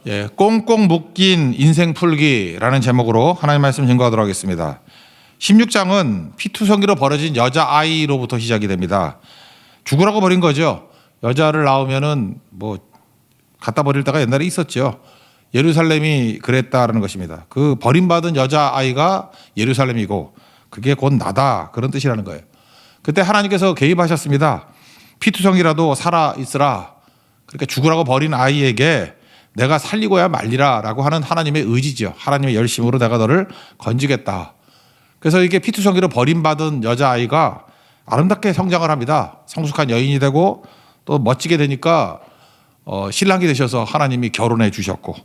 예, 꽁꽁 묶인 인생 풀기라는 제목으로 하나님 말씀 증거하도록 하겠습니다. 16장은 피투성이로 벌어진 여자아이로부터 시작이 됩니다. 죽으라고 버린 거죠. 여자를 낳으면은 뭐 갖다 버릴 때가 옛날에 있었죠. 예루살렘이 그랬다라는 것입니다. 그 버림받은 여자아이가 예루살렘이고 그게 곧 나다, 그런 뜻이라는 거예요. 그때 하나님께서 개입하셨습니다. 피투성이라도 살아 있으라. 그러니까 죽으라고 버린 아이에게 내가 살리고야 말리라 라고 하는 하나님의 의지죠. 하나님의 열심으로 내가 너를 건지겠다. 그래서 이게 피투성이로 버림받은 여자아이가 아름답게 성장을 합니다. 성숙한 여인이 되고 또 멋지게 되니까 신랑이 되셔서 하나님이 결혼해 주셨고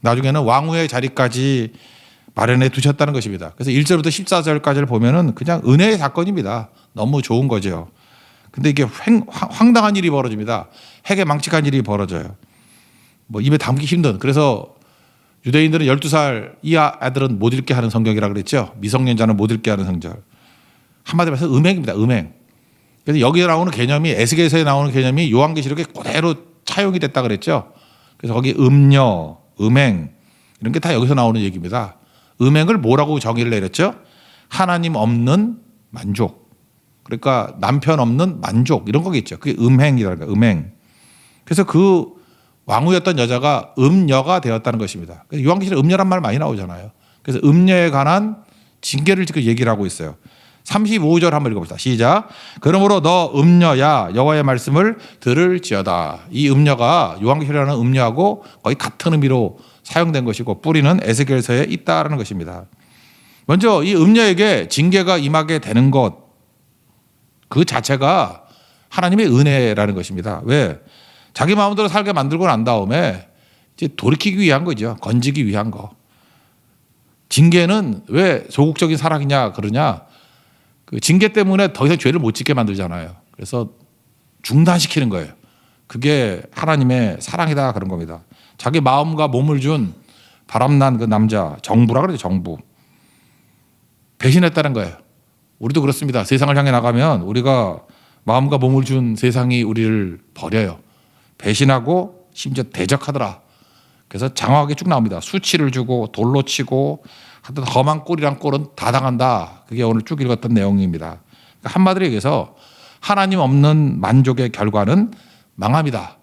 나중에는 왕후의 자리까지 마련해 두셨다는 것입니다. 그래서 1절부터 14절까지를 보면은 그냥 은혜의 사건입니다. 너무 좋은 거죠. 근데 이게 황당한 일이 벌어집니다. 핵에 망측한 일이 벌어져요. 뭐 입에 담기 힘든. 그래서 유대인들은 12살 이하 아들은 못 읽게 하는 성경이라고 그랬죠. 미성년자는 못 읽게 하는 성경. 한마디로 해서 음행입니다. 음행. 그래서 여기에 나오는 개념이, 에스겔서에 나오는 개념이 요한계시록에 그대로 차용이 됐다 그랬죠. 그래서 거기 음녀, 음행 이런 게 다 여기서 나오는 얘기입니다. 음행을 뭐라고 정의를 내렸죠? 하나님 없는 만족. 그러니까 남편 없는 만족 이런 거겠죠. 그게 음행이라는 거예요. 음행. 그래서 그 왕후였던 여자가 음녀가 되었다는 것입니다. 그래서 요한계시록에 음녀란 말 많이 나오잖아요. 그래서 음녀에 관한 징계를 지금 얘기를 하고 있어요. 35절 한번 읽어봅시다. 시작. 그러므로 너 음녀야 여호와의 말씀을 들을지어다. 이 음녀가 요한계시록에 나오는 음녀하고 거의 같은 의미로 사용된 것이고 뿌리는 에스겔서에 있다라는 것입니다. 먼저 이 음녀에게 징계가 임하게 되는 것 그 자체가 하나님의 은혜라는 것입니다. 왜? 자기 마음대로 살게 만들고 난 다음에 이제 돌이키기 위한 거죠. 건지기 위한 거. 징계는 왜 소극적인 사랑이냐 그러냐. 그 징계 때문에 더 이상 죄를 못 짓게 만들잖아요. 그래서 중단시키는 거예요. 그게 하나님의 사랑이다 그런 겁니다. 자기 마음과 몸을 준 바람난 그 남자, 정부라 그러죠. 정부. 배신했다는 거예요. 우리도 그렇습니다. 세상을 향해 나가면 우리가 마음과 몸을 준 세상이 우리를 버려요. 배신하고 심지어 대적하더라. 그래서 장황하게 쭉 나옵니다. 수치를 주고 돌로 치고 하여튼 험한 꼴이란 꼴은 다 당한다. 그게 오늘 쭉 읽었던 내용입니다. 그러니까 한마디로 얘기해서 하나님 없는 만족의 결과는 망합니다.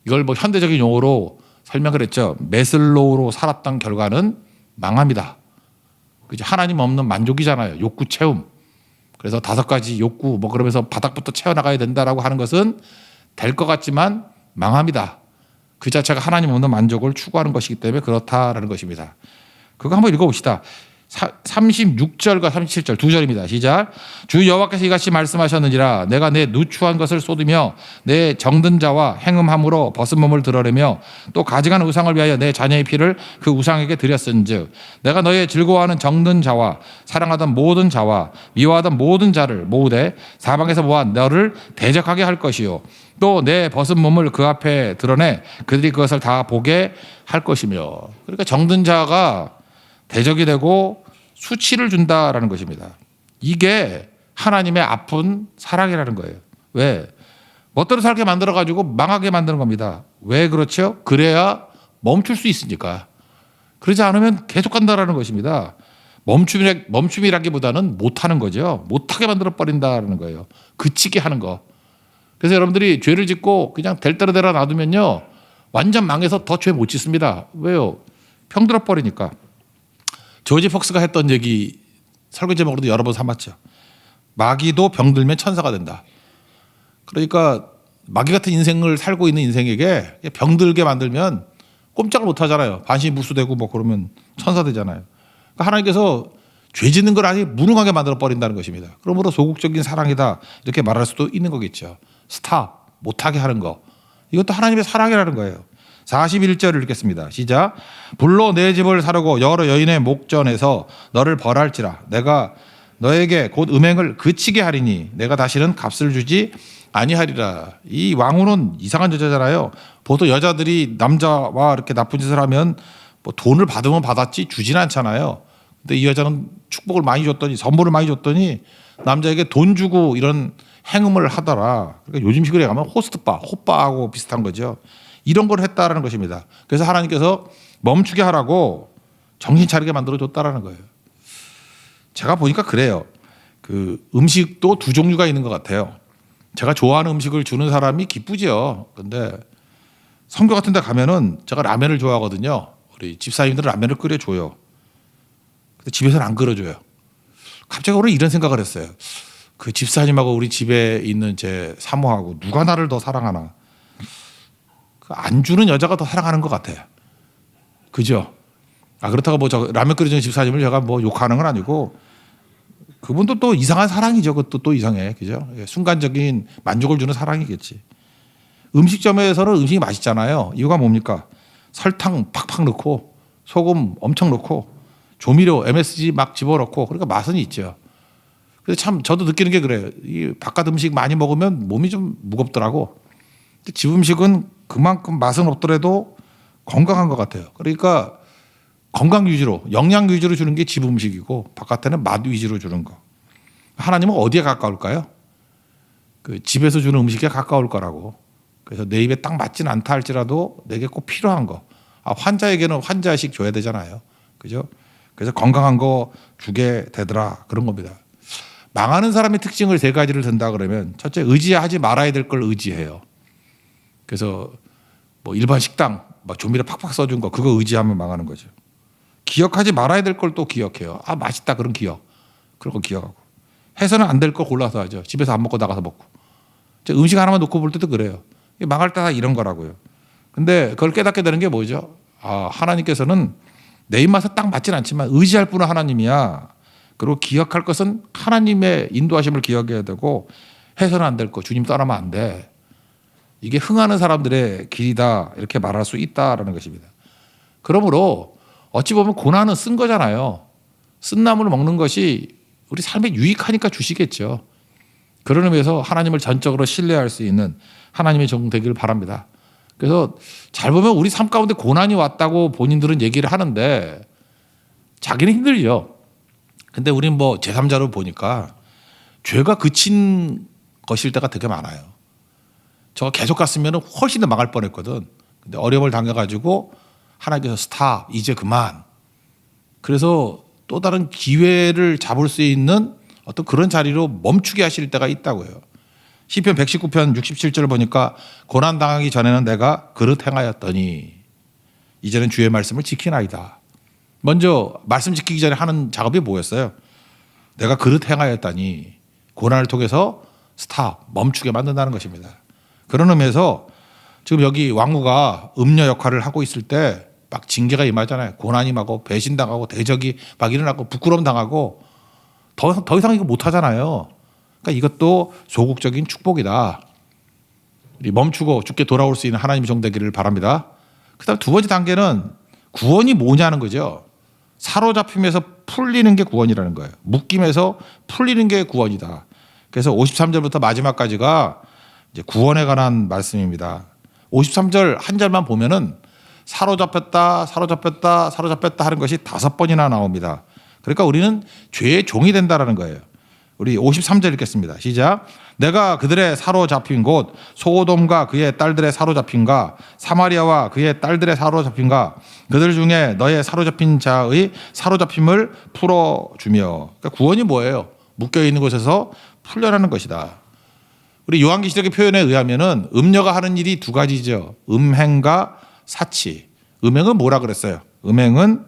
이걸 뭐 현대적인 용어로 설명을 했죠. 메슬로우로 살았던 결과는 망합니다. 그죠? 하나님 없는 만족이잖아요. 욕구 채움. 그래서 5가지 욕구 뭐 그러면서 바닥부터 채워나가야 된다라고 하는 것은 될 것 같지만 망합니다. 그 자체가 하나님 없는 만족을 추구하는 것이기 때문에 그렇다라는 것입니다. 그거 한번 읽어봅시다. 36절과 37절 두 절입니다. 시작. 주 여호와께서 이같이 말씀하셨느니라 내가 내 누추한 것을 쏟으며 내 정든 자와 행음함으로 벗은 몸을 드러내며 또 가증한 우상을 위하여 내 자녀의 피를 그 우상에게 드렸은즉 내가 너의 즐거워하는 정든 자와 사랑하던 모든 자와 미워하던 모든 자를 모으되 사방에서 모아 너를 대적하게 할 것이요 또 내 벗은 몸을 그 앞에 드러내 그들이 그것을 다 보게 할 것이며. 그러니까 정든 자가 대적이 되고 수치를 준다라는 것입니다. 이게 하나님의 아픈 사랑이라는 거예요. 왜? 멋대로 살게 만들어가지고 망하게 만드는 겁니다. 왜 그렇죠? 그래야 멈출 수 있으니까. 그러지 않으면 계속 간다라는 것입니다. 멈춤이라기보다는 못하는 거죠. 못하게 만들어버린다는 거예요. 그치게 하는 거. 그래서 여러분들이 죄를 짓고 그냥 될 대로 되라 놔두면요. 완전 망해서 더 죄 못 짓습니다. 왜요? 병들어버리니까. 조지 폭스가 했던 얘기 설교 제목으로도 여러 번 삼았죠. 마귀도 병들면 천사가 된다. 그러니까 마귀 같은 인생을 살고 있는 인생에게 병들게 만들면 꼼짝을 못 하잖아요. 반신무수되고 뭐 그러면 천사 되잖아요. 그러니까 하나님께서 죄 짓는 걸 아예 무능하게 만들어 버린다는 것입니다. 그러므로 소극적인 사랑이다 이렇게 말할 수도 있는 거겠죠. 스탑 못하게 하는 거. 이것도 하나님의 사랑이라는 거예요. 41절을 읽겠습니다. 시작. 불로 내 집을 사려고 여러 여인의 목전에서 너를 벌할지라 내가 너에게 곧 음행을 그치게 하리니 내가 다시는 값을 주지 아니하리라. 이 왕후는 이상한 여자잖아요. 보통 여자들이 남자와 이렇게 나쁜 짓을 하면 뭐 돈을 받으면 받았지 주진 않잖아요. 근데 이 여자는 축복을 많이 줬더니 선물을 많이 줬더니 남자에게 돈 주고 이런 행음을 하더라. 그러니까 요즘 식으로 얘기하면 호스트바, 호빠하고 비슷한 거죠. 이런 걸 했다라는 것입니다. 그래서 하나님께서 멈추게 하라고 정신 차리게 만들어줬다라는 거예요. 제가 보니까 그래요. 그 음식도 두 종류가 있는 것 같아요. 제가 좋아하는 음식을 주는 사람이 기쁘죠. 근데 선교 같은 데 가면은 제가 라면을 좋아하거든요. 우리 집사님들은 라면을 끓여줘요. 근데 집에서는 안 끓여줘요. 갑자기 오늘 이런 생각을 했어요. 그 집사님하고 우리 집에 있는 제 사모하고 누가 나를 더 사랑하나. 그 안 주는 여자가 더 사랑하는 것 같아요. 그죠? 그렇다고 뭐 저 라면 끓여주는 집사님을 제가 뭐 욕하는 건 아니고 그분도 또 이상한 사랑이죠. 그것도 또 이상해. 그죠? 순간적인 만족을 주는 사랑이겠지. 음식점에서는 음식이 맛있잖아요. 이유가 뭡니까? 설탕 팍팍 넣고 소금 엄청 넣고 조미료 MSG 막 집어넣고 그러니까 맛은 있죠. 그래서 참 저도 느끼는 게 그래요. 이 바깥 음식 많이 먹으면 몸이 좀 무겁더라고. 근데 집 음식은 그만큼 맛은 없더라도 건강한 것 같아요. 그러니까 건강 위주로 영양 위주로 주는 게 집 음식이고 바깥에는 맛 위주로 주는 거. 하나님은 어디에 가까울까요? 그 집에서 주는 음식에 가까울 거라고. 그래서 내 입에 딱 맞지는 않다 할지라도 내게 꼭 필요한 거. 환자에게는 환자식 줘야 되잖아요. 그죠? 그래서 건강한 거 주게 되더라. 그런 겁니다. 망하는 사람의 특징을 세 가지를 든다 그러면 첫째, 의지하지 말아야 될 걸 의지해요. 그래서 뭐 일반 식당 막 조미료 팍팍 써준 거 그거 의지하면 망하는 거죠. 기억하지 말아야 될 걸 또 기억해요. 맛있다 그런 기억. 그런 거 기억하고. 해서는 안 될 거 골라서 하죠. 집에서 안 먹고 나가서 먹고. 음식 하나만 놓고 볼 때도 그래요. 망할 때 다 이런 거라고요. 근데 그걸 깨닫게 되는 게 뭐죠? 하나님께서는 내 입맛에 딱 맞진 않지만 의지할 분은 하나님이야. 그리고 기억할 것은 하나님의 인도하심을 기억해야 되고 해서는 안 될 거 주님 떠나면 안 돼. 이게 흥하는 사람들의 길이다 이렇게 말할 수 있다라는 것입니다. 그러므로 어찌 보면 고난은 쓴 거잖아요. 쓴 나물을 먹는 것이 우리 삶에 유익하니까 주시겠죠. 그런 의미에서 하나님을 전적으로 신뢰할 수 있는 하나님의 종 되기를 바랍니다. 그래서 잘 보면 우리 삶 가운데 고난이 왔다고 본인들은 얘기를 하는데 자기는 힘들죠. 근데 우리는 뭐 제3자로 보니까 죄가 그친 것일 때가 되게 많아요. 저가 계속 갔으면 훨씬 더 망할 뻔했거든. 근데 어려움을 당해가지고 하나님께서 스탑, 이제 그만. 그래서 또 다른 기회를 잡을 수 있는 어떤 그런 자리로 멈추게 하실 때가 있다고요. 시편 119편 67절을 보니까 고난 당하기 전에는 내가 그릇 행하였더니 이제는 주의 말씀을 지키나이다. 먼저 말씀 지키기 전에 하는 작업이 뭐였어요? 내가 그릇 행하였다니 고난을 통해서 스탑, 멈추게 만든다는 것입니다. 그런 의미에서 지금 여기 왕후가 음녀 역할을 하고 있을 때 막 징계가 임하잖아요. 고난이 임하고 배신당하고 대적이 막 일어나고 부끄러움 당하고 더 이상 이거 못 하잖아요. 그러니까 이것도 소극적인 축복이다. 멈추고 죽게 돌아올 수 있는 하나님의 종 되기를 바랍니다. 그다음 두 번째 단계는 구원이 뭐냐는 거죠. 사로잡힘에서 풀리는 게 구원이라는 거예요. 묶임에서 풀리는 게 구원이다. 그래서 53절부터 마지막까지가 이제 구원에 관한 말씀입니다. 53절 한 절만 보면은 사로잡혔다, 사로잡혔다, 사로잡혔다 하는 것이 5번이나 나옵니다. 그러니까 우리는 죄의 종이 된다라는 거예요. 우리 53절 읽겠습니다. 시작. 내가 그들의 사로잡힌 곳 소돔과 그의 딸들의 사로잡힌가 사마리아와 그의 딸들의 사로잡힌가 그들 중에 너의 사로잡힌 자의 사로잡힘을 풀어주며. 그러니까 구원이 뭐예요? 묶여있는 곳에서 풀려나는 것이다. 우리 요한계시록의 표현에 의하면은 음녀가 하는 일이 두 가지죠. 음행과 사치. 음행은 뭐라 그랬어요? 음행은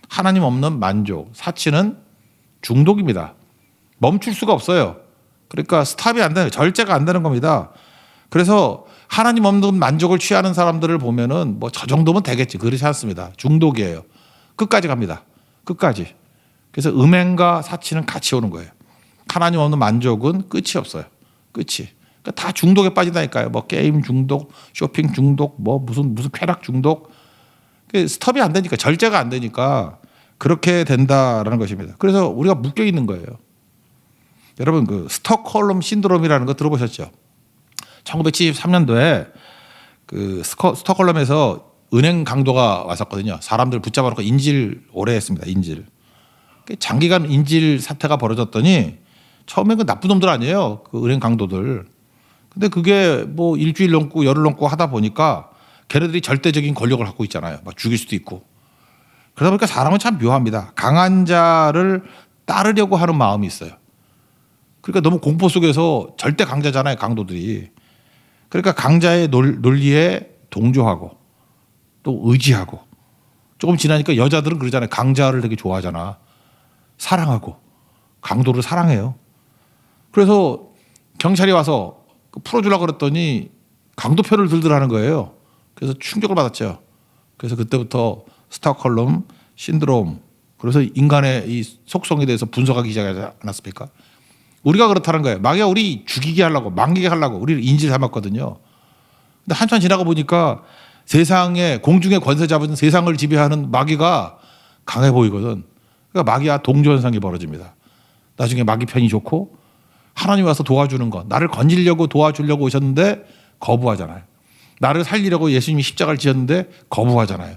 하나님 없는 만족. 사치는 중독입니다. 멈출 수가 없어요. 그러니까 스탑이 안 되는, 절제가 안 되는 겁니다. 그래서 하나님 없는 만족을 취하는 사람들을 보면은 뭐 저 정도면 되겠지. 그렇지 않습니다. 중독이에요. 끝까지 갑니다. 끝까지. 그래서 음행과 사치는 같이 오는 거예요. 하나님 없는 만족은 끝이 없어요. 끝이. 그러니까 다 중독에 빠진다니까요. 뭐 게임 중독, 쇼핑 중독, 뭐 무슨 쾌락 중독. 스톱이 안 되니까, 절제가 안 되니까 그렇게 된다라는 것입니다. 그래서 우리가 묶여 있는 거예요. 여러분 그 스톡홀름 신드롬이라는 거 들어보셨죠? 1973년도에 그 스톡홀름에서 은행 강도가 왔었거든요. 사람들 붙잡아 놓고 인질 오래 했습니다. 인질. 장기간 인질 사태가 벌어졌더니 처음에 그 나쁜 놈들 아니에요. 그 은행 강도들. 근데 그게 뭐 일주일 넘고 열흘 넘고 하다 보니까 걔네들이 절대적인 권력을 갖고 있잖아요. 막 죽일 수도 있고. 그러다 보니까 사람은 참 묘합니다. 강한 자를 따르려고 하는 마음이 있어요. 그러니까 너무 공포 속에서 절대 강자잖아요, 강도들이. 그러니까 강자의 논리에 동조하고 또 의지하고, 조금 지나니까 여자들은 그러잖아요. 강자를 되게 좋아하잖아. 사랑하고 강도를 사랑해요. 그래서 경찰이 와서 풀어주려고 그랬더니 강도 표를 들더라는 거예요. 그래서 충격을 받았죠. 그래서 그때부터 스톡홀름 신드롬, 그래서 인간의 이 속성에 대해서 분석하기 시작하지 않았습니까? 우리가 그렇다는 거예요. 마귀가 우리 죽이게 하려고, 망기게 하려고 우리를 인질 삼았거든요. 근데 한참 지나가 보니까 세상에, 공중의 권세 잡은 세상을 지배하는 마귀가 강해 보이거든. 그러니까 마귀와 동조 현상이 벌어집니다. 나중에 마귀 편이 좋고 하나님 와서 도와주는 것, 나를 건지려고 도와주려고 오셨는데 거부하잖아요. 나를 살리려고 예수님이 십자가를 지었는데 거부하잖아요.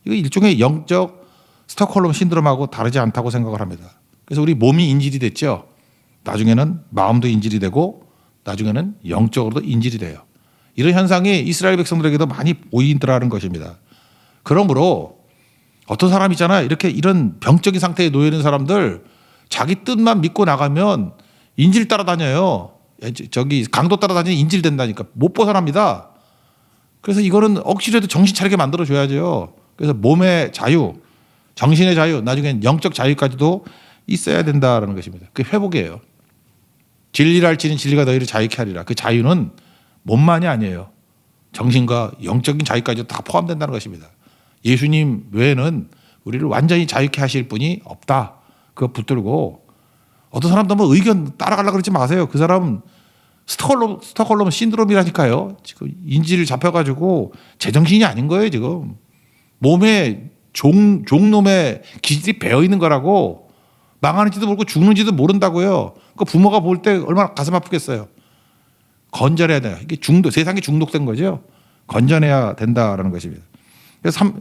이거 일종의 영적 스톡홀름 신드롬하고 다르지 않다고 생각을 합니다. 그래서 우리 몸이 인질이 됐죠. 나중에는 마음도 인질이 되고 나중에는 영적으로도 인질이 돼요. 이런 현상이 이스라엘 백성들에게도 많이 보이더라는 것입니다. 그러므로 어떤 사람 있잖아요. 이렇게 이런 병적인 상태에 놓여 있는 사람들, 자기 뜻만 믿고 나가면 인질 따라다녀요. 저기 강도 따라다니는 인질 된다니까. 못 벗어납니다. 그래서 이거는 억지로라도 정신 차리게 만들어줘야죠. 그래서 몸의 자유, 정신의 자유, 나중엔 영적 자유까지도 있어야 된다는 것입니다. 그게 회복이에요. 진리를 알지는 진리가 너희를 자유케 하리라. 그 자유는 몸만이 아니에요. 정신과 영적인 자유까지도 다 포함된다는 것입니다. 예수님 외에는 우리를 완전히 자유케 하실 분이 없다. 그거 붙들고, 어떤 사람도 뭐 의견 따라가려고 그러지 마세요. 그 사람은 스톡홀름 신드롬이라니까요. 지금 인질 잡혀가지고 제정신이 아닌 거예요, 지금. 몸에 종놈의 기질이 배어 있는 거라고. 망하는지도 모르고 죽는지도 모른다고요. 그 부모가 볼 때 얼마나 가슴 아프겠어요. 건전해야 돼요. 이게 세상이 중독된 거죠. 건전해야 된다라는 것입니다.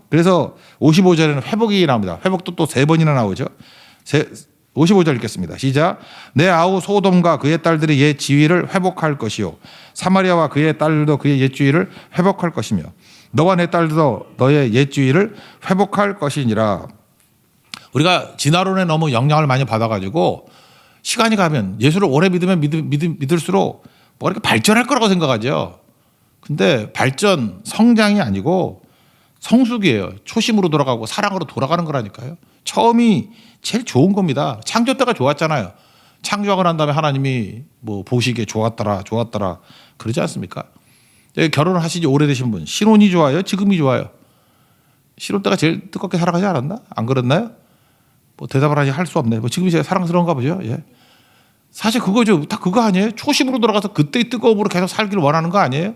그래서 55절에는 회복이 나옵니다. 회복도 또 3번이나 나오죠. 55절 읽겠습니다. 시작. 내 아우 소돔과 그의 딸들이 옛 지위를 회복할 것이요 사마리아와 그의 딸들도 그의 옛 지위를 회복할 것이며 너와 내 딸들도 너의 옛 지위를 회복할 것이니라. 우리가 진화론에 너무 영향을 많이 받아가지고 시간이 가면, 예수를 오래 믿으면 믿을수록 뭐가 이렇게 발전할 거라고 생각하죠. 근데 발전, 성장이 아니고 성숙이에요. 초심으로 돌아가고 사랑으로 돌아가는 거라니까요. 처음이 제일 좋은 겁니다. 창조 때가 좋았잖아요. 창조하고 난 다음에 하나님이 뭐 보시기에 좋았더라 그러지 않습니까? 결혼을 하신 지 오래되신 분, 신혼이 좋아요? 지금이 좋아요? 신혼 때가 제일 뜨겁게 살아가지 않았나? 안 그랬나요? 뭐 대답을 하지 할 수 없네. 뭐 지금이 제일 사랑스러운가 보죠. 예. 사실 그거죠. 다 그거 아니에요? 초심으로 돌아가서 그때의 뜨거움으로 계속 살기를 원하는 거 아니에요?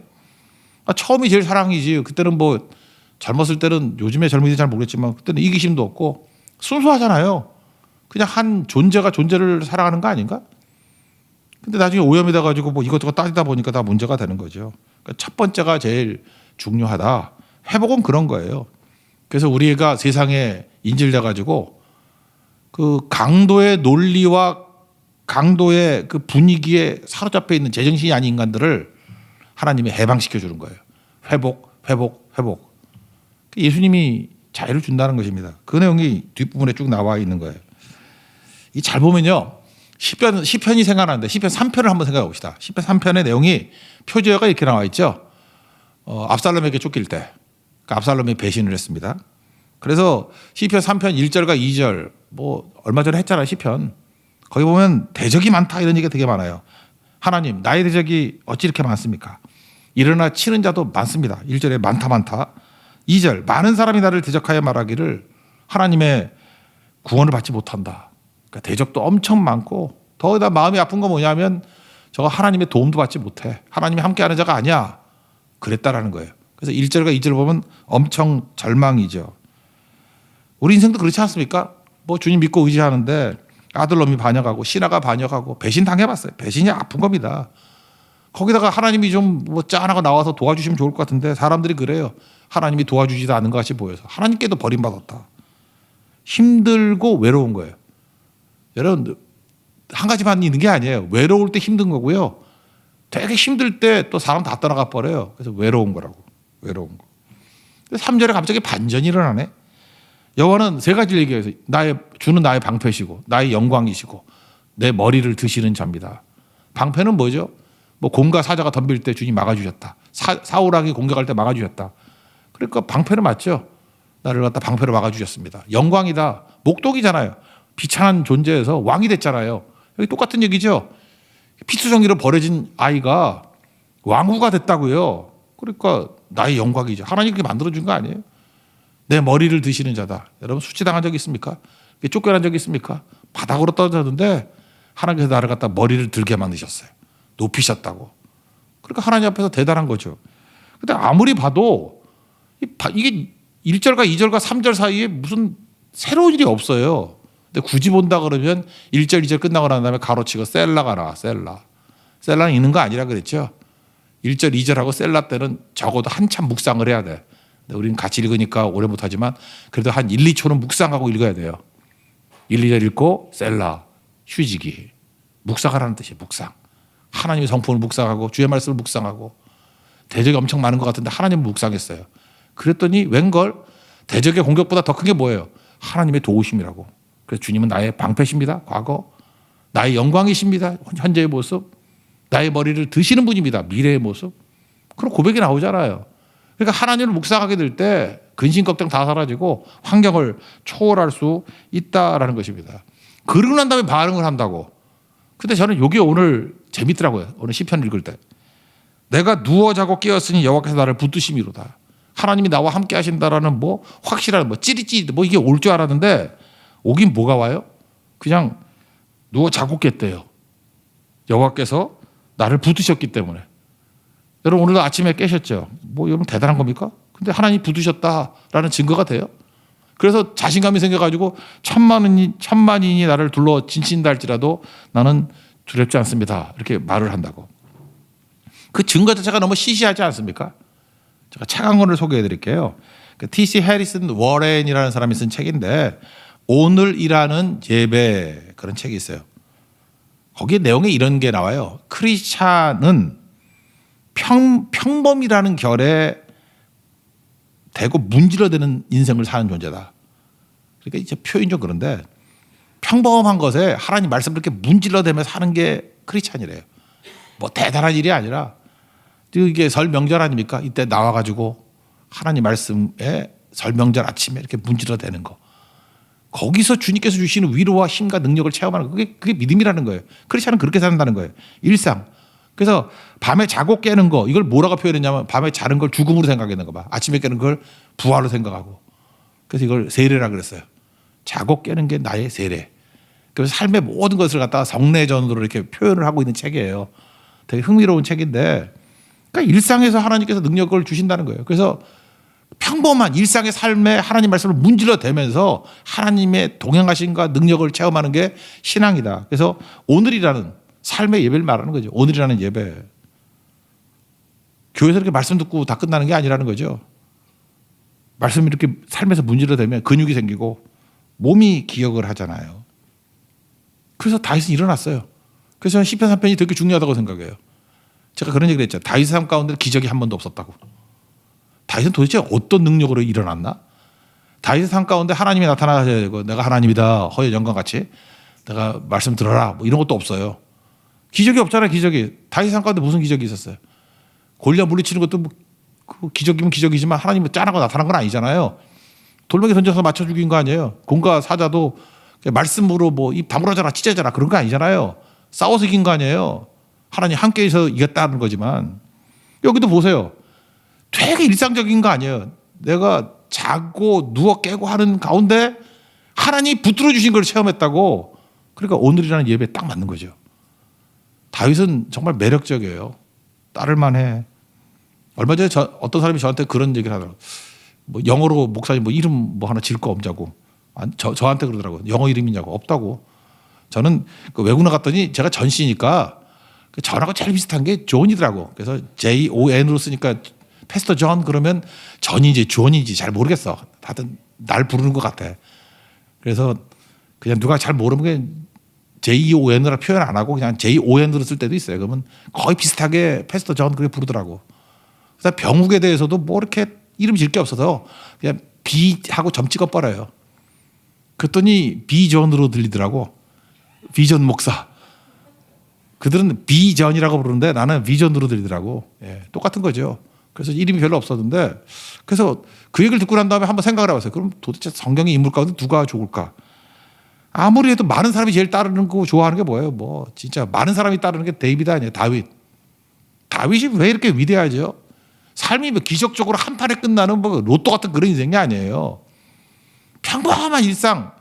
처음이 제일 사랑이지. 그때는 뭐 젊었을 때는, 요즘에 젊은이들 잘 모르겠지만 그때는 이기심도 없고 순수하잖아요. 그냥 한 존재가 존재를 사랑하는 거 아닌가? 근데 나중에 오염이 돼가지고 뭐 이것저것 따지다 보니까 다 문제가 되는 거죠. 그러니까 첫 번째가 제일 중요하다. 회복은 그런 거예요. 그래서 우리가 세상에 인질돼가지고 그 강도의 논리와 강도의 그 분위기에 사로잡혀 있는 제정신이 아닌 인간들을 하나님이 해방시켜 주는 거예요. 회복. 예수님이 자유를 준다는 것입니다. 그 내용이 뒷부분에 쭉 나와 있는 거예요. 이 잘 보면요. 시편이 생각나는데 시편 3편을 한번 생각해 봅시다. 시편 3편의 내용이 표제어가 이렇게 나와 있죠. 압살롬에게 쫓길 때, 그러니까 압살롬이 배신을 했습니다. 그래서 시편 3편 1절과 2절, 뭐 얼마 전에 했잖아요, 시편. 거기 보면 대적이 많다 이런 얘기가 되게 많아요. 하나님, 나의 대적이 어찌 이렇게 많습니까? 일어나 치는 자도 많습니다. 1절에 많다. 2절, 많은 사람이 나를 대적하여 말하기를 하나님의 구원을 받지 못한다. 그러니까 대적도 엄청 많고, 더더 마음이 아픈 건 뭐냐면 저거 하나님의 도움도 받지 못해. 하나님이 함께하는 자가 아니야. 그랬다라는 거예요. 그래서 1절과 2절 보면 엄청 절망이죠. 우리 인생도 그렇지 않습니까? 뭐 주님 믿고 의지하는데 아들놈이 반역하고 신하가 반역하고 배신 당해봤어요. 배신이 아픈 겁니다. 거기다가 하나님이 좀 뭐 짠하고 나와서 도와주시면 좋을 것 같은데 사람들이 그래요. 하나님이 도와주지도 않은 것 같이 보여서 하나님께도 버림받았다. 힘들고 외로운 거예요. 여러분, 한 가지만 있는 게 아니에요. 외로울 때 힘든 거고요. 되게 힘들 때 또 사람 다 떠나가 버려요. 그래서 외로운 거라고. 외로운 거. 3절에 갑자기 반전이 일어나네. 여호와는 세 가지를 얘기해서 주는 나의 방패시고 나의 영광이시고 내 머리를 드시는 자입니다. 방패는 뭐죠? 뭐 공과 사자가 덤빌 때 주님 막아주셨다. 사울왕이 공격할 때 막아주셨다. 그러니까 방패는 맞죠. 나를 갖다 방패로 막아주셨습니다. 영광이다. 목독이잖아요. 비천한 존재에서 왕이 됐잖아요. 여기 똑같은 얘기죠. 피투성이로 버려진 아이가 왕후가 됐다고요. 그러니까 나의 영광이죠. 하나님 그렇게 만들어준 거 아니에요? 내 머리를 드시는 자다. 여러분 수치당한 적 있습니까? 쫓겨난 적 있습니까? 바닥으로 떨어졌는데 하나님께서 나를 갖다 머리를 들게 만드셨어요. 높이셨다고. 그러니까 하나님 앞에서 대단한 거죠. 근데 아무리 봐도 이게 1절과 2절과 3절 사이에 무슨 새로운 일이 없어요. 근데 굳이 본다 그러면 1절, 2절 끝나고 난 다음에 가로치고 셀라가 나와. 셀라는 있는 거 아니라 그랬죠. 1절, 2절하고 셀라 때는 적어도 한참 묵상을 해야 돼. 근데 우리는 같이 읽으니까 오래 못하지만 그래도 한 1, 2초는 묵상하고 읽어야 돼요. 1, 2절 읽고 셀라, 휴지기. 묵상하라는 뜻이에요. 묵상. 하나님의 성품을 묵상하고 주의 말씀을 묵상하고 대적이 엄청 많은 것 같은데 하나님을 묵상했어요. 그랬더니 웬걸 대적의 공격보다 더 큰 게 뭐예요? 하나님의 도우심이라고. 그래서 주님은 나의 방패십니다. 과거. 나의 영광이십니다. 현재의 모습. 나의 머리를 드시는 분입니다. 미래의 모습. 그런 고백이 나오잖아요. 그러니까 하나님을 묵상하게 될 때 근심 걱정 다 사라지고 환경을 초월할 수 있다라는 것입니다. 그러고 난 다음에 반응을 한다고. 근데 저는 이게 오늘 재밌더라고요. 오늘 시편 읽을 때. 내가 누워 자고 깨었으니 여호와께서 나를 붙드심이로다. 하나님이 나와 함께 하신다라는 뭐 확실한 뭐 찌릿찌릿 뭐 이게 올 줄 알았는데 오긴 뭐가 와요? 그냥 누워 자고 깼대요. 여호와께서 나를 붙드셨기 때문에. 여러분 오늘도 아침에 깨셨죠? 뭐 여러분 대단한 겁니까? 근데 하나님이 붙드셨다라는 증거가 돼요. 그래서 자신감이 생겨가지고 천만인이 나를 둘러 진친다 할지라도 나는 두렵지 않습니다. 이렇게 말을 한다고. 그 증거 자체가 너무 시시하지 않습니까? 제가 책 한 권을 소개해 드릴게요. T.C. 해리슨 워렌이라는 사람이 쓴 책인데 오늘이라는 예배 그런 책이 있어요. 거기에 내용에 이런 게 나와요. 크리스찬은 평범이라는 결에 대고 문질러대는 인생을 사는 존재다. 그러니까 이제 표현이 좀 그런데 평범한 것에 하나님 말씀을 이렇게 문질러대며 사는 게 크리스찬이래요. 뭐 대단한 일이 아니라 이게 설 명절 아닙니까? 이때 나와가지고 하나님 말씀에 설 명절 아침에 이렇게 문질러대는 거. 거기서 주님께서 주시는 위로와 힘과 능력을 체험하는 거. 그게 믿음이라는 거예요. 크리스찬은 그렇게 산다는 거예요. 일상. 그래서 밤에 자고 깨는 거 이걸 뭐라고 표현했냐면 밤에 자는 걸 죽음으로 생각하는 거 봐. 아침에 깨는 걸 부활로 생각하고. 그래서 이걸 세례라 그랬어요. 자고 깨는 게 나의 세례. 그래서 삶의 모든 것을 갖다가 성례전으로 이렇게 표현을 하고 있는 책이에요. 되게 흥미로운 책인데 그러니까 일상에서 하나님께서 능력을 주신다는 거예요. 그래서 평범한 일상의 삶에 하나님 말씀을 문질러 대면서 하나님의 동행하심과 능력을 체험하는 게 신앙이다. 그래서 오늘이라는 삶의 예배를 말하는 거죠. 오늘이라는 예배. 교회에서 이렇게 말씀 듣고 다 끝나는 게 아니라는 거죠. 말씀이 이렇게 삶에서 문질러 대면 근육이 생기고 몸이 기억을 하잖아요. 그래서 다윗은 일어났어요. 그래서 저는 시편 3편이 되게 중요하다고 생각해요. 제가 그런 얘기를 했죠. 다윗의 삶 가운데 기적이 한 번도 없었다고. 다윗은 도대체 어떤 능력으로 일어났나? 다윗의 삶 가운데 하나님이 나타나셔야 되고 내가 하나님이다 허여 영광같이 내가 말씀 들어라 뭐 이런 것도 없어요. 기적이 없잖아요. 기적이. 다윗의 삶 가운데 무슨 기적이 있었어요? 골리앗 물리치는 것도 뭐 기적이면 기적이지만 하나님이 짠하고 나타난 건 아니잖아요. 돌멩이 던져서 맞춰 죽인 거 아니에요. 공과 사자도 말씀으로 뭐 이 다물어져라 찢어져라 그런 거 아니잖아요. 싸워서 이긴 거 아니에요. 하나님 함께해서 이겼다는 거지만 여기도 보세요. 되게 일상적인 거 아니에요. 내가 자고 누워 깨고 하는 가운데 하나님이 붙들어 주신 걸 체험했다고. 그러니까 오늘이라는 예배에 딱 맞는 거죠. 다윗은 정말 매력적이에요. 따를 만해. 얼마 전에 어떤 사람이 저한테 그런 얘기를 하더라고요. 뭐 영어로 목사님 뭐 이름 뭐 하나 지을 거 없냐고. 저한테 그러더라고요. 영어 이름이냐고. 없다고. 저는 그 외국 나갔더니 제가 전시니까 전하고 제일 비슷한 게 존이더라고. 그래서 JON으로 쓰니까 패스터 존 그러면 전인지 존인지 잘 모르겠어. 다들 날 부르는 것 같아. 그래서 그냥 누가 잘 모르는 게 JON으로 표현 안 하고 그냥 JON으로 쓸 때도 있어요. 그러면 거의 비슷하게 패스터 존 그렇게 부르더라고. 그래서 병욱에 대해서도 뭐 이렇게 이름 지을 게 없어서 그냥 B하고 점 찍어 버려요. 그랬더니 비전으로 들리더라고. 비전 목사. 그들은 비전이라고 부르는데 나는 비전으로 들리더라고. 예, 똑같은 거죠. 그래서 이름이 별로 없었는데 그래서 그 얘기를 듣고 난 다음에 한번 생각을 해봤어요. 그럼 도대체 성경의 인물 가운데 누가 좋을까? 아무리 해도 많은 사람이 제일 따르는 거 좋아하는 게 뭐예요? 뭐 진짜 많은 사람이 따르는 게 데이비드 아니에요? 다윗. 다윗이 왜 이렇게 위대하죠? 삶이 뭐 기적적으로 한 판에 끝나는 뭐 로또 같은 그런 인생이 아니에요. 평범한 일상.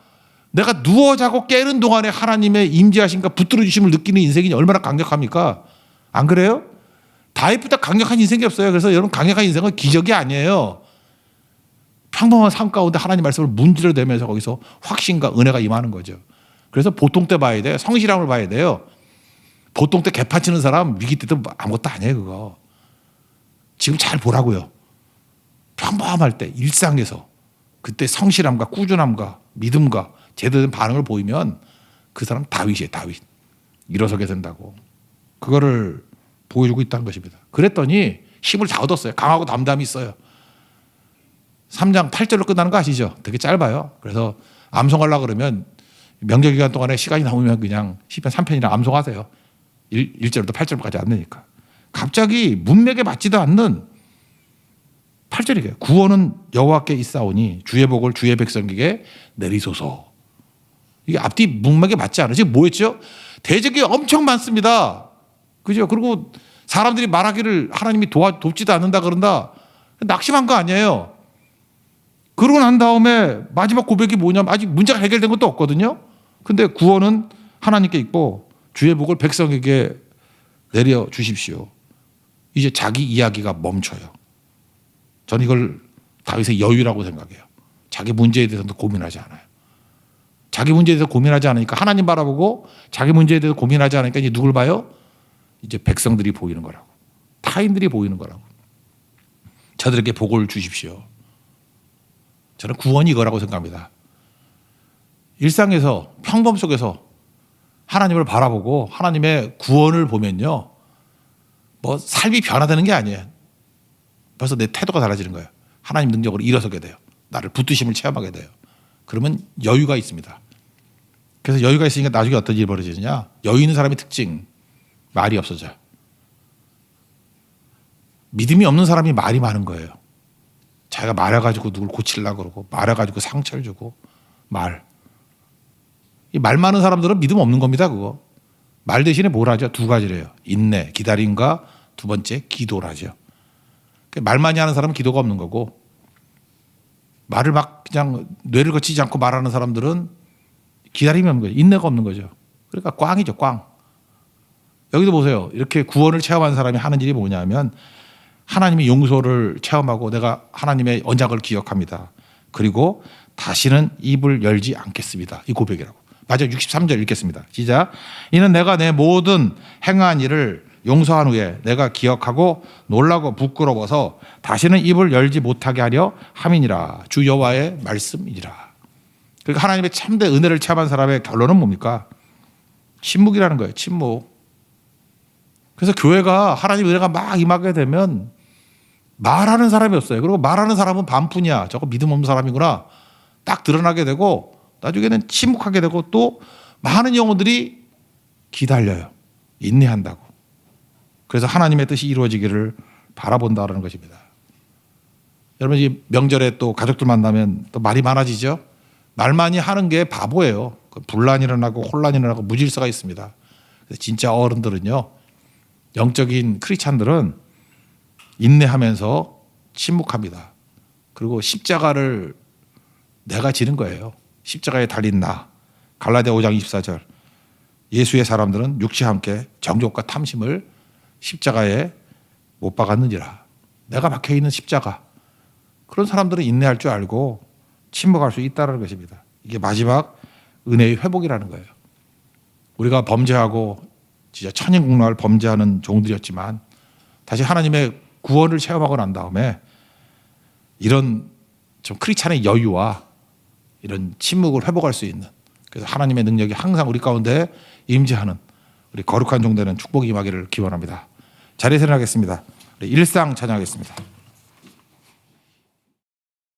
내가 누워 자고 깨는 동안에 하나님의 임재하심과 붙들어 주심을 느끼는 인생이 얼마나 강력합니까? 안 그래요? 다윗보다 강력한 인생이 없어요. 그래서 여러분 강력한 인생은 기적이 아니에요. 평범한 삶 가운데 하나님 말씀을 문지르대면서 거기서 확신과 은혜가 임하는 거죠. 그래서 보통 때 봐야 돼요. 성실함을 봐야 돼요. 보통 때 개판 치는 사람 위기 때도 아무것도 아니에요. 그거. 지금 잘 보라고요. 평범할 때 일상에서 그때 성실함과 꾸준함과 믿음과 제대로 된 반응을 보이면 그 사람 다윗이에요. 다윗. 일어서게 된다고. 그거를 보여주고 있다는 것입니다. 그랬더니 힘을 다 얻었어요. 강하고 담담이 있어요. 3장 8절로 끝나는 거 아시죠? 되게 짧아요. 그래서 암송하려고 그러면 명절 기간 동안에 시간이 남으면 그냥 시편 3편이랑 암송하세요. 1절부터 8절까지 안 되니까. 갑자기 문맥에 맞지도 않는 8절이에요. 구원은 여호와께 있사오니 주의 복을 주의 백성에게 내리소서. 이게 앞뒤 문맥에 맞지 않아요. 지금 뭐였죠? 대적이 엄청 많습니다. 그죠? 그리고 사람들이 말하기를 하나님이 돕지도 않는다 그런다. 낙심한 거 아니에요. 그러고 난 다음에 마지막 고백이 뭐냐면 아직 문제가 해결된 것도 없거든요. 근데 구원은 하나님께 있고 주의 복을 백성에게 내려 주십시오. 이제 자기 이야기가 멈춰요. 저는 이걸 다윗의 여유라고 생각해요. 자기 문제에 대해서도 고민하지 않아요. 자기 문제에 대해서 고민하지 않으니까 하나님 바라보고 자기 문제에 대해서 고민하지 않으니까 이제 누굴 봐요? 이제 백성들이 보이는 거라고. 타인들이 보이는 거라고. 저들에게 복을 주십시오. 저는 구원이 이거라고 생각합니다. 일상에서 평범 속에서 하나님을 바라보고 하나님의 구원을 보면요. 뭐 삶이 변화되는 게 아니에요. 벌써 내 태도가 달라지는 거예요. 하나님 능력으로 일어서게 돼요. 나를 붙드심을 체험하게 돼요. 그러면 여유가 있습니다. 그래서 여유가 있으니까 나중에 어떤 일이 벌어지느냐. 여유 있는 사람의 특징. 말이 없어져요. 믿음이 없는 사람이 말이 많은 거예요. 자기가 말해가지고 누굴 고치려고 그러고 말해가지고 상처를 주고 말. 이 말 많은 사람들은 믿음 없는 겁니다. 그거. 말 대신에 뭘 하죠? 두 가지래요. 인내, 기다림과 두 번째 기도를 하죠. 말 많이 하는 사람은 기도가 없는 거고 말을 막 그냥 뇌를 거치지 않고 말하는 사람들은 기다림이 없는 거죠. 인내가 없는 거죠. 그러니까 꽝이죠. 꽝. 여기도 보세요. 이렇게 구원을 체험한 사람이 하는 일이 뭐냐면 하나님의 용서를 체험하고 내가 하나님의 언약을 기억합니다. 그리고 다시는 입을 열지 않겠습니다. 이 고백이라고. 마지막 63절 읽겠습니다. 시작. 이는 내가 내 모든 행한 일을 용서한 후에 내가 기억하고 놀라고 부끄러워서 다시는 입을 열지 못하게 하려 함이니라. 주 여호와의 말씀이니라. 그러니까 하나님의 참된 은혜를 체험한 사람의 결론은 뭡니까? 침묵이라는 거예요. 침묵. 그래서 교회가 하나님 은혜가 막 임하게 되면 말하는 사람이 없어요. 그리고 말하는 사람은 반푼이야. 저거 믿음 없는 사람이구나. 딱 드러나게 되고 나중에는 침묵하게 되고 또 많은 영혼들이 기다려요. 인내한다고. 그래서 하나님의 뜻이 이루어지기를 바라본다는 것입니다. 여러분 이 명절에 또 가족들 만나면 또 말이 많아지죠. 말 많이 하는 게 바보예요. 분란이 일어나고 혼란이 일어나고 무질서가 있습니다. 그래서 진짜 어른들은요. 영적인 크리스찬들은 인내하면서 침묵합니다. 그리고 십자가를 내가 지는 거예요. 십자가에 달린 나. 갈라디아 5장 24절. 예수의 사람들은 육체와 함께 정욕과 탐심을 십자가에 못 박았느니라. 내가 박혀있는 십자가. 그런 사람들은 인내할 줄 알고 침묵할 수 있다는 것입니다. 이게 마지막 은혜의 회복이라는 거예요. 우리가 범죄하고 진짜 천인국락을 범죄하는 종들이었지만 다시 하나님의 구원을 체험하고 난 다음에 이런 좀 크리스찬의 여유와 이런 침묵을 회복할 수 있는 그래서 하나님의 능력이 항상 우리 가운데 임재하는 우리 거룩한 종되는 축복이 임하기를 기원합니다. 자리에서 일어나겠습니다. 우리 일상 찬양하겠습니다.